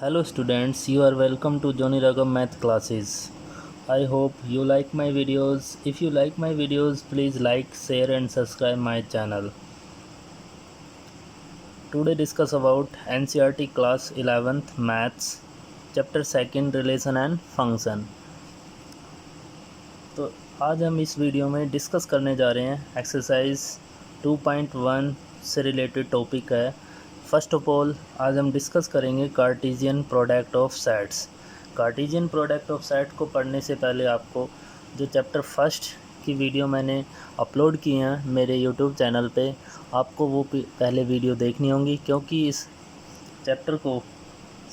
Hello students, you are welcome to Johnny Ragam math classes. I hope you like my videos. If you like my videos, please like, share and subscribe my channel. Today discuss about NCERT class 11th maths chapter 2 relation and function. तो आज हम इस video में discuss करने जा रहे हैं exercise 2.1 से रिलेटेड टॉपिक है। फर्स्ट ऑफ ऑल आज हम डिस्कस करेंगे Cartesian product of sets. Cartesian product of set को पढ़ने से पहले आपको जो चैप्टर फर्स्ट की वीडियो मैंने अपलोड की हैं मेरे यूट्यूब चैनल पे, आपको वो पहले वीडियो देखनी होंगी, क्योंकि इस चैप्टर को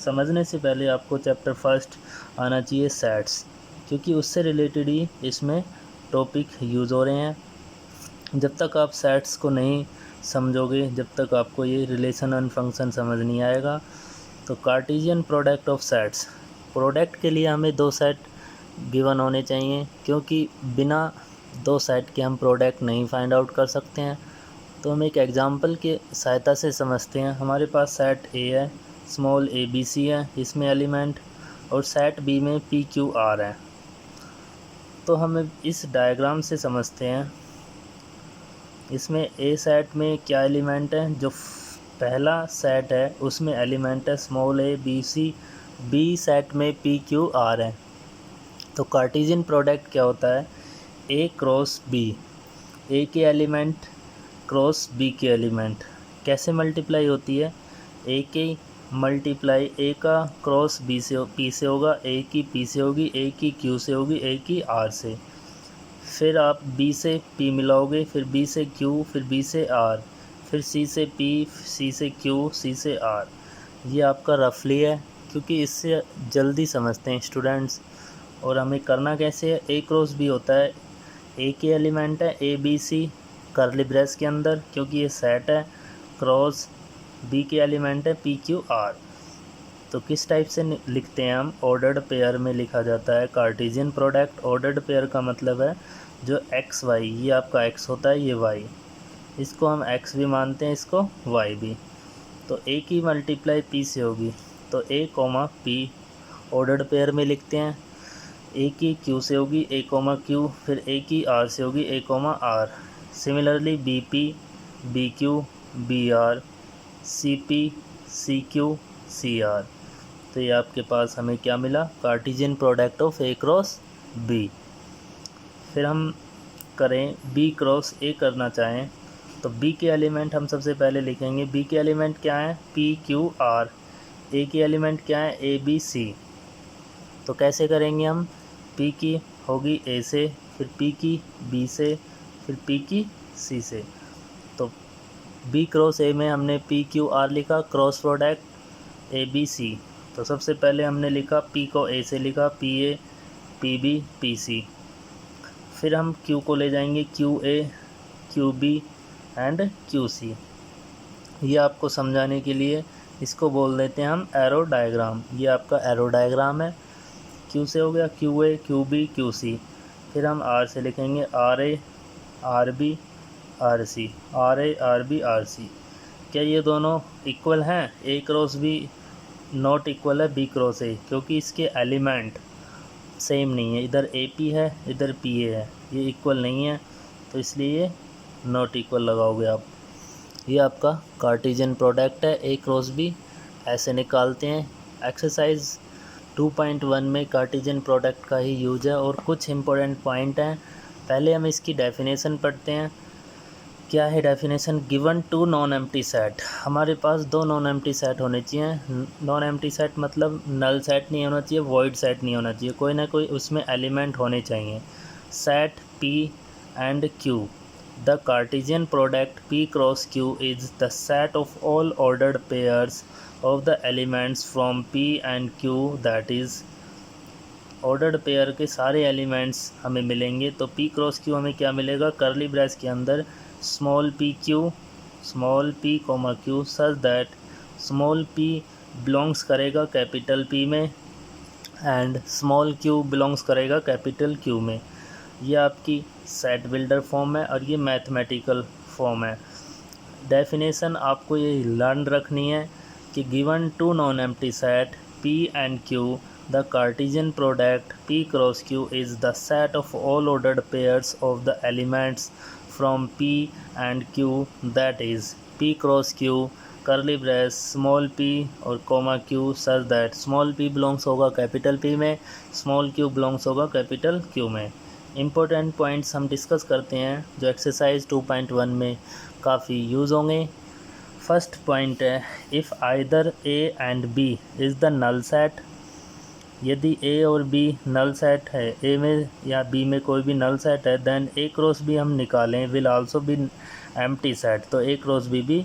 समझने से पहले आपको चैप्टर फर्स्ट आना चाहिए सेट्स, क्योंकि उससे रिलेटेड ही इसमें टॉपिक यूज़ हो रहे हैं। जब तक आप सेट्स को नहीं समझोगे, जब तक आपको ये रिलेशन एंड फंक्शन समझ नहीं आएगा। तो Cartesian product of sets, product के लिए हमें दो सेट गिवन होने चाहिए, क्योंकि बिना दो सेट के हम प्रोडक्ट नहीं फाइंड आउट कर सकते हैं। तो हम एक एग्जांपल के सहायता से समझते हैं। हमारे पास सेट ए है, स्मॉल ए बी सी है इसमें एलिमेंट, और सेट बी में पी क्यू आर है। तो हम इस डायग्राम से समझते हैं। इसमें ए सेट में क्या एलिमेंट है, जो पहला सेट है उसमें एलिमेंट है small A B C, B set में पी क्यू आर है। तो कार्टेशियन प्रोडक्ट क्या होता है, ए क्रॉस बी, ए के एलिमेंट क्रॉस बी के एलिमेंट कैसे मल्टीप्लाई होती है, ए के मल्टीप्लाई ए का क्रॉस बी से पी से होगा, ए की पी से होगी, ए की क्यू से होगी, ए की आर से। फिर आप बी से पी मिलाओगे, फिर बी से क्यू, फिर बी से आर, फिर सी से पी, सी से क्यू, सी से आर। ये आपका रफली है, क्योंकि इससे जल्दी समझते हैं स्टूडेंट्स। और हमें करना कैसे है, ए क्रॉस बी होता है, ए के एलिमेंट है A B C curly brace के अंदर, क्योंकि ये सेट है, क्रॉस बी के एलिमेंट है पी क्यू आर। तो किस टाइप से लिखते हैं हम, ऑर्डर्ड पेयर में लिखा जाता है कार्टेशियन प्रोडक्ट। ऑर्डर्ड पेयर का मतलब है जो एक्स वाई, ये आपका एक्स होता है, ये वाई, इसको हम एक्स भी मानते हैं, इसको वाई भी। तो ए की मल्टीप्लाई पी से होगी, तो ए कोमा पी ऑर्डर्ड पेयर में लिखते हैं। ए की क्यू से होगी, ए कोमा क्यू, फिर ए की आर से होगी, A comma R. Similarly B P, B Q, B R, C P, C Q, C R. तो ये आपके पास हमें क्या मिला, Cartesian product of A cross B. फिर हम करें बी क्रॉस ए करना चाहें, तो बी के एलिमेंट हम सबसे पहले लिखेंगे। बी के एलिमेंट क्या है, पी क्यू आर। ए के एलिमेंट क्या है, ए बी सी। तो कैसे करेंगे हम, पी की होगी ए से, फिर पी की बी से, फिर पी की सी से। तो बी क्रॉस ए में हमने पी क्यू आर लिखा, cross product A B C. तो सबसे पहले हमने लिखा पी को ए से लिखा, P A P B P C. फिर हम क्यू को ले जाएंगे, Q A Q B and Q C. ये आपको समझाने के लिए इसको बोल देते हैं हम एरो डायग्राम। ये आपका एरो डायग्राम है। क्यू से हो गया Q A Q B Q C. फिर हम आर से लिखेंगे R A R B R C, R A R B R C. क्या ये दोनों इक्वल हैं, A cross B not equal है बी क्रॉस ए, क्योंकि इसके एलिमेंट सेम नहीं है, इधर ए पी है इधर पी ए है, ये इक्वल नहीं है, तो इसलिए ये नॉट इक्वल लगाओगे आप। ये आपका कार्टेशियन प्रोडक्ट है ए क्रॉस बी, ऐसे निकालते हैं। एक्सरसाइज 2.1 में कार्टेशियन प्रोडक्ट का ही यूज है, और कुछ इंपॉर्टेंट पॉइंट हैं। पहले हम इसकी डेफिनेशन पढ़ते हैं। क्या है definition, given two non empty set. हमारे पास दो नॉन एम्प्टी सेट होने चाहिए। नॉन एम्प्टी सेट मतलब नल सेट नहीं होना चाहिए, वॉइड सेट नहीं होना चाहिए, कोई ना कोई उसमें एलिमेंट होने चाहिए। Set P and Q, the Cartesian product P cross Q is the set of all ordered pairs of the elements from P and Q, that is ordered pair के सारे एलिमेंट्स हमें मिलेंगे। तो पी क्रॉस क्यू हमें क्या मिलेगा, curly brace के अंदर small P coma Q, such that small P belongs करेगा कैपिटल पी में एंड स्मॉल क्यू बिलोंग्स करेगा कैपिटल क्यू में। ये आपकी सेट बिल्डर फॉर्म है, और ये मैथमेटिकल फॉर्म है। डेफिनेशन आपको ये लर्न रखनी है कि given two non empty set P and Q, the Cartesian product P cross Q is the set of all ordered pairs of the elements from P and Q, that is P cross Q curly brace small p और comma q such that small p belongs होगा capital P में, small q belongs होगा capital Q में। Important points हम discuss करते हैं जो exercise 2.1 में काफ़ी यूज़ होंगे। फर्स्ट पॉइंट है, if either A and B is the null set, यदि ए और बी नल सेट है, ए में या बी में कोई भी नल सेट है, देन ए क्रॉस बी हम निकालें will also be empty set, तो ए क्रॉस बी भी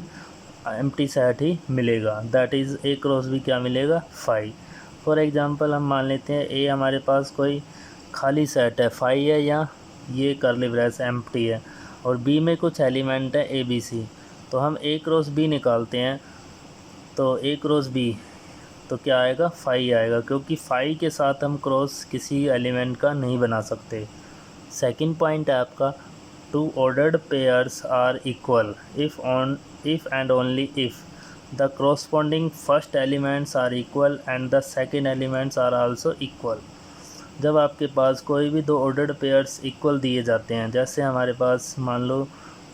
एम्प्टी सेट ही मिलेगा, that is A cross B क्या मिलेगा, फाई। फॉर एग्जांपल हम मान लेते हैं ए हमारे पास कोई खाली सेट है, फाई है या ये कर्ली ब्रेस एम्प्टी है, और बी में कुछ एलिमेंट है ए बी सी, तो हम ए क्रॉस बी निकालते हैं, तो ए क्रॉस बी तो क्या आएगा, फाई आएगा, क्योंकि फाई के साथ हम क्रॉस किसी एलिमेंट का नहीं बना सकते। सेकंड पॉइंट है आपका, two ordered pairs are equal if and only if the corresponding first elements are equal and the second elements are also equal। जब आपके पास कोई भी दो ऑर्डर्ड पेयर्स इक्वल दिए जाते हैं, जैसे हमारे पास मान लो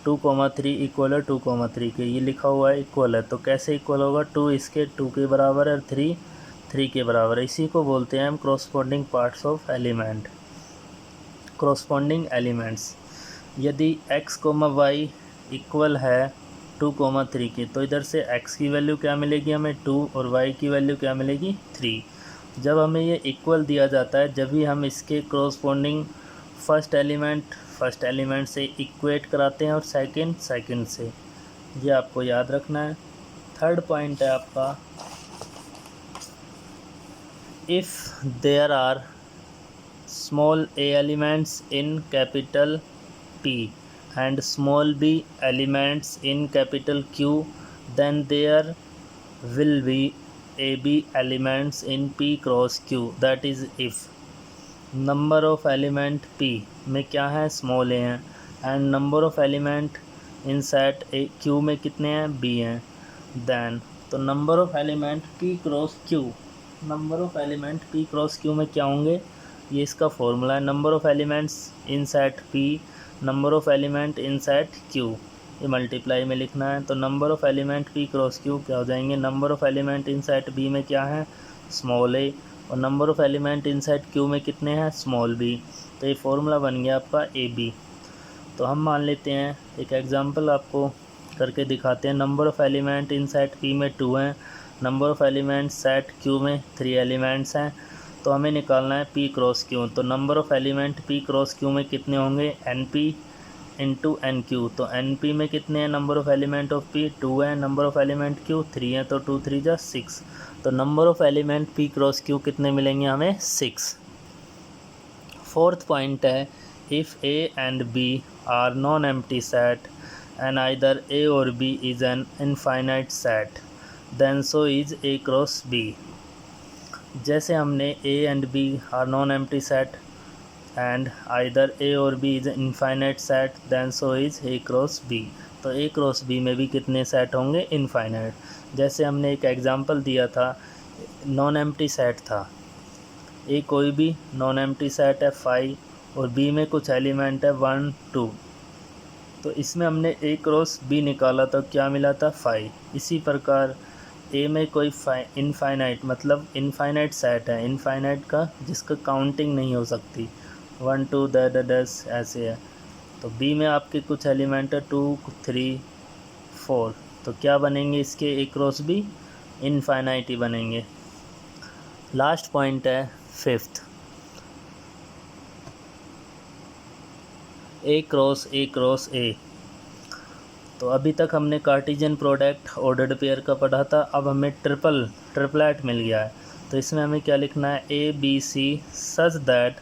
2,3 इक्वल है 2,3 के, ये लिखा हुआ है इक्वल है, तो कैसे इक्वल होगा, 2 इसके 2 के बराबर है और 3 के बराबर है, इसी को बोलते हैं हम corresponding parts of element, corresponding elements। यदि x, y इक्वल है 2,3 की, तो इधर से x की वैल्यू क्या मिलेगी हमें 2 और y की वैल्यू क्या मिलेगी 3। जब हमें ये इक्वल दिया जाता है, जब भी हम इसके corresponding फर्स्ट एलिमेंट से इक्वेट कराते हैं और सेकंड से, ये आपको याद रखना है। थर्ड पॉइंट है आपका, if there are small A elements in capital P and small b elements in capital Q, then there will be ab elements in P cross Q, that is if number of element P में क्या है, small ए हैं, and number of element in set A Q में कितने हैं, B हैं, then तो number of element P cross Q, number of element P cross Q में क्या होंगे, ये इसका फॉर्मूला है, number of elements in set P number of element in set Q, ये मल्टीप्लाई में लिखना है, तो नंबर ऑफ़ एलिमेंट P क्रॉस Q क्या हो जाएंगे, number of element in set B में क्या है, स्मॉल a, और number of element in set Q में कितने हैं, स्मॉल b, तो ये फॉर्मूला बन गया आपका AB। तो हम मान लेते हैं, एक एग्जांपल आपको करके दिखाते हैं, number of element in set P में 2 हैं, number of element set Q में 3 एलिमेंट्स हैं, तो हमें निकालना है P क्रॉस Q, तो नंबर ऑफ़ एलिमेंट P क्रॉस Q में कितने होंगे, NP इंटू NQ, तो NP में कितने हैं, number of element of P 2 है, नंबर ऑफ़ एलिमेंट Q 3 है, तो 2 3 जा 6, तो नंबर ऑफ़ एलिमेंट P क्रॉस Q कितने मिलेंगे हमें, 6। फोर्थ पॉइंट है, if A and B are non empty set and either A और B is an infinite set, then so is A cross B। जैसे हमने A and B are non empty set and either A और B is infinite set, then so is A cross B, तो A cross B में भी कितने set होंगे, infinite. जैसे हमने एक एग्जांपल दिया था, नॉन एम्प्टी सेट था, A कोई भी नॉन एम्प्टी सेट है 5 और B में कुछ एलिमेंट है 1 2, तो इसमें हमने A क्रॉस B निकाला तो क्या मिला था 5। इसी प्रकार ए में कोई इनफाइनाइट मतलब इनफाइनाइट सेट है, इनफाइनाइट का जिसका काउंटिंग नहीं हो सकती, 1 2 10 ऐसे है, तो बी में आपके कुछ एलिमेंट है 2 3 4, तो क्या बनेंगे इसके, ए क्रॉस बी इनफाइनाइट ही बनेंगे। लास्ट पॉइंट है फिफ्थ, ए क्रॉस ए। तो अभी तक हमने कार्टेशियन प्रोडक्ट ऑर्डर्ड पेयर का पढ़ा था, अब हमें ट्रिपलेट मिल गया है, तो इसमें हमें क्या लिखना है, A B C such that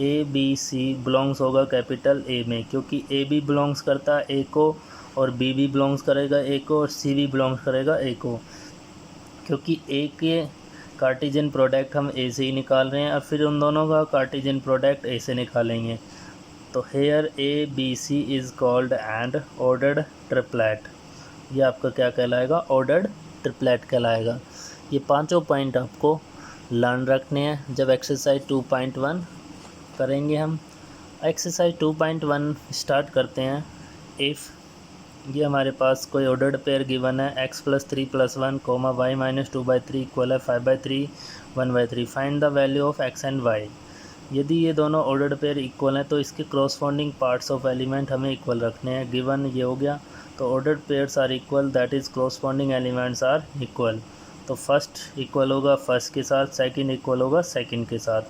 A B C belongs होगा कैपिटल ए में, क्योंकि ए भी बिलोंग्स करता है ए को और बी भी बिलोंग्स करेगा ए को और सी भी बिलोंग्स करेगा ए को, क्योंकि ए के कार्टेशियन प्रोडक्ट हम ए से ही निकाल रहे हैं और फिर उन दोनों का कार्टेशियन प्रोडक्ट ए से निकालेंगे। तो here A B C is called and ordered triplet, ये आपका क्या कहलाएगा, ऑर्डर्ड ट्रिपलेट कहलाएगा। ये पांचों पॉइंट आपको लर्न रखने हैं जब एक्सरसाइज 2.1 करेंगे हम। एक्सरसाइज 2.1 स्टार्ट करते हैं। इफ़ ये हमारे पास कोई ऑर्डर्ड पेयर गिवन है x+3+1, y-2/3 इक्वल है 5/3 1/3। Find the value of x and y। यदि ये दोनों ऑर्डर्ड पेयर इक्वल हैं तो इसके क्रॉसपॉन्डिंग पार्ट्स ऑफ एलिमेंट हमें इक्वल रखने हैं। गिवन ये हो गया, तो ordered pairs are equal, that is corresponding elements are equal. तो फर्स्ट इक्वल होगा फर्स्ट के साथ, सेकंड इक्वल होगा सेकंड के साथ।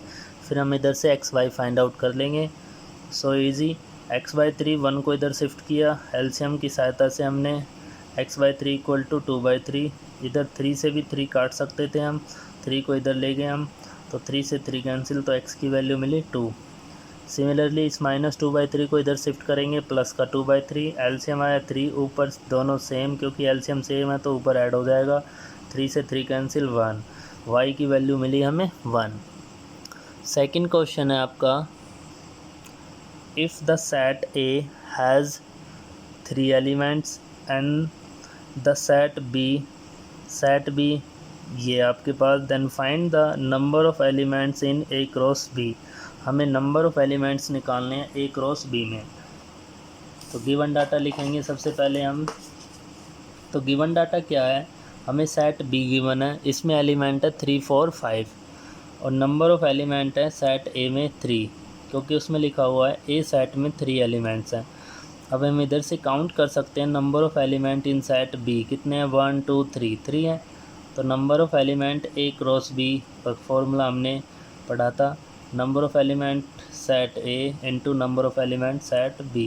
फिर हम इधर से एक्स वाई फाइंड आउट कर लेंगे। So easy. x/3 1 को इधर शिफ्ट किया, एलसीएम की सहायता से हमने x/3 इक्वल टू 2/3। इधर 3 से भी 3 काट सकते थे हम, 3 को इधर ले गए हम, तो 3 से 3 कैंसिल, तो x की वैल्यू मिली 2। सिमिलरली इस -2/3 को इधर शिफ्ट करेंगे, प्लस का 2/3, एलसीएम आया 3, ऊपर दोनों सेम, क्योंकि एलसीएम सेम है तो ऊपर ऐड हो जाएगा, 3 से 3 कैंसिल 1। y की वैल्यू मिली हमें 1। सेकंड क्वेश्चन है आपका, if the set A has 3 elements and the set B ये आपके पास, then find the number of elements in A cross B। हमें नंबर ऑफ़ एलिमेंट्स निकालने हैं A क्रॉस B में। तो गिवन डाटा लिखेंगे सबसे पहले हम। तो गिवन डाटा क्या है, हमें सेट B गिवन है, इसमें एलिमेंट है 3 4 5 और नंबर ऑफ़ एलिमेंट है सेट A में 3, क्योंकि उसमें लिखा हुआ है ए सेट में 3 एलिमेंट्स हैं। अब हम इधर से काउंट कर सकते हैं number of element in set B कितने हैं, 1 2 3 हैं। तो number of element A cross B पर फॉर्मूला हमने पढ़ा था, number of element set A into number of element set B.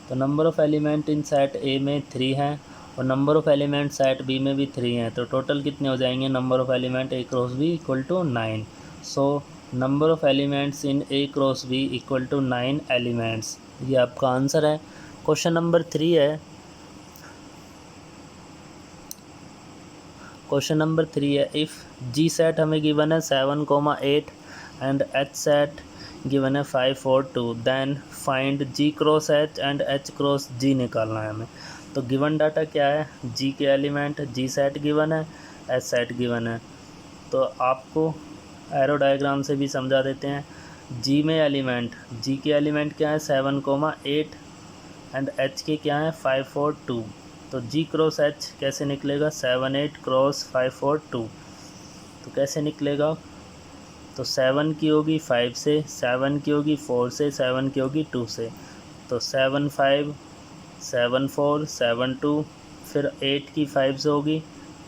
तो number of element in set A में 3 हैं और number of element set B में भी 3 हैं, तो टोटल कितने हो जाएंगे, number of element A cross B equal to 9। So number of elements in A cross B equal to 9 elements. ये आपका आंसर है। क्वेश्चन नंबर 3 है, क्वेश्चन नंबर 3 है, इफ़ जी सेट हमें गिवन है 7, 8 एंड एच सेट गिवन है 5 4 2, then find G cross H and H cross G निकालना है हमें। तो गिवन डाटा क्या है, जी के एलिमेंट जी सेट गिवन है, एच सेट गिवन है। तो आपको एरो डायग्राम से भी समझा देते हैं। जी में एलिमेंट, जी के एलिमेंट क्या है 7, 8 एंड एच के क्या है 5 4 2। तो जी क्रॉस एच कैसे निकलेगा, 7 8 क्रॉस 5 4 2। तो कैसे निकलेगा, तो 7 की होगी 5 से, 7 की होगी 4 से, 7 की होगी 2 से। तो 7 5 7 4 7 2, फिर 8 की 5 से होगी,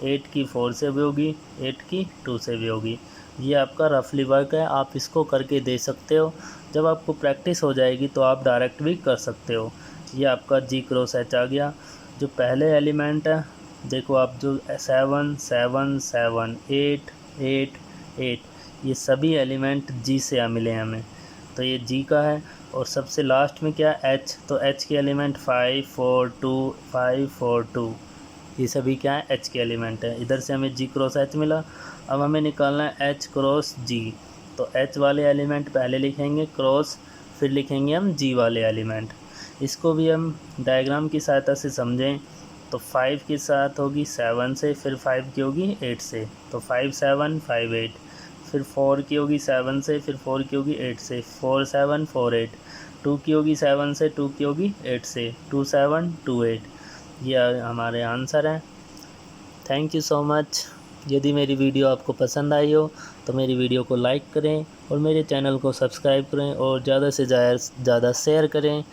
8 की 4 से भी होगी, 8 की 2 से भी होगी। ये आपका रफली वर्क है, आप इसको करके दे सकते हो। जब आपको प्रैक्टिस हो जाएगी तो आप डायरेक्ट भी कर सकते हो। ये आपका जी क्रॉस एच आ गया। जो पहले एलिमेंट है देखो आप, जो 7 7 7 8 8 8, ये सभी एलिमेंट जी से मिले हैं हमें, तो ये जी का है। और सबसे लास्ट में क्या है एच, तो एच के एलिमेंट 5 4 2 5 4 2, ये सभी क्या है एच के एलिमेंट है। इधर से हमें जी क्रॉस एच मिला। अब हमें निकालना है एच क्रॉस जी। तो एच वाले एलिमेंट पहले लिखेंगे क्रॉस, फिर लिखेंगे हम जी वाले एलिमेंट। इसको भी हम डायग्राम की सहायता से समझें तो 5 के साथ होगी 7 से, फिर 5 की होगी 8 से, तो 5 7 5 8। फिर 4 की होगी 7 से, फिर 4 की होगी 8 से, 4 7 4 8। 2 की होगी 7 से, 2 की होगी 8 से, 2 7 2 8। ये हमारे आंसर हैं। Thank you so much. यदि मेरी वीडियो आपको पसंद आई हो तो मेरी वीडियो को लाइक करें और मेरे चैनल को सब्सक्राइब करें और ज़्यादा से ज़्यादा शेयर करें।